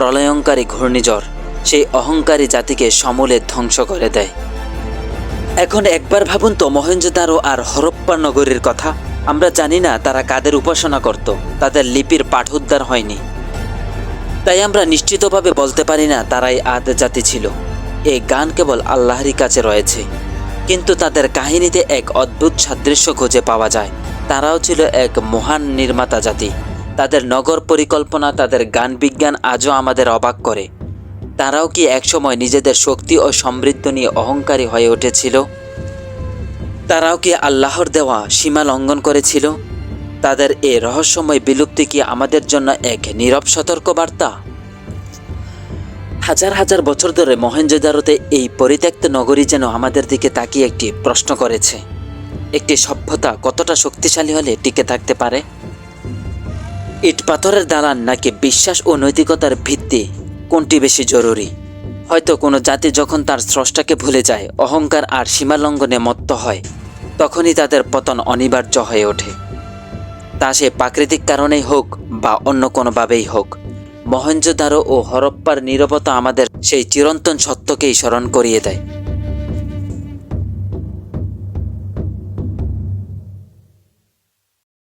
প্রলয়ঙ্কারী ঘূর্ণিঝড় সেই অহংকারী জাতিকে সমূলে ধ্বংস করে দেয়। এখন একবার ভাবুন তো মহেঞ্জোদারো আর হরপ্পা নগরীর কথা। আমরা জানি না তারা কাদের উপাসনা করত, তাদের লিপির পাঠোদ্ধার হয়নি, তাই আমরা নিশ্চিতভাবে বলতে পারি না তারাই আদ জাতি ছিল। এই গান কেবল আল্লাহরই কাছে রয়েছে, কিন্তু তাদের কাহিনীতে এক অদ্ভুত সাদৃশ্য খুঁজে পাওয়া যায়। তারাও ছিল এক মহান নির্মাতা জাতি। তাদের নগর পরিকল্পনা, তাদের গান বিজ্ঞান আজও আমাদের অবাক করে। তারাও কি একসময় নিজেদের শক্তি ও সমৃদ্ধি নিয়ে অহংকারী হয়ে উঠেছিল? তারাও কি আল্লাহর দেওয়া সীমা লঙ্ঘন করেছিল? তাদের এই রহস্যময় বিলুপ্তি কি আমাদের জন্য এক নীরব সতর্কবার্তা? হাজার হাজার বছর ধরে মহেঞ্জোদারোতে এই পরিত্যক্ত নগরী যেন আমাদের দিকে তাকিয়ে একটি প্রশ্ন করেছে। একটি সভ্যতা কতটা শক্তিশালী হলে টিকে থাকতে পারে? ইট পাথরের দালান নাকি বিশ্বাস ও নৈতিকতার ভিত্তি, কোনটি বেশি জরুরি? হয়তো কোনো জাতি যখন তার স্রষ্টাকে ভুলে যায়, অহংকার আর সীমালঙ্ঘনে মত্ত হয়, তখনই তাদের পতন অনিবার্য হয়ে ওঠে। তা সে প্রাকৃতিক কারণেই হোক বা অন্য কোনোভাবেই হোক। মহেঞ্জোদারো ও হরপ্পার নীরবতা আমাদের সেই চিরন্তন সত্যকেই স্মরণ করিয়ে দেয়।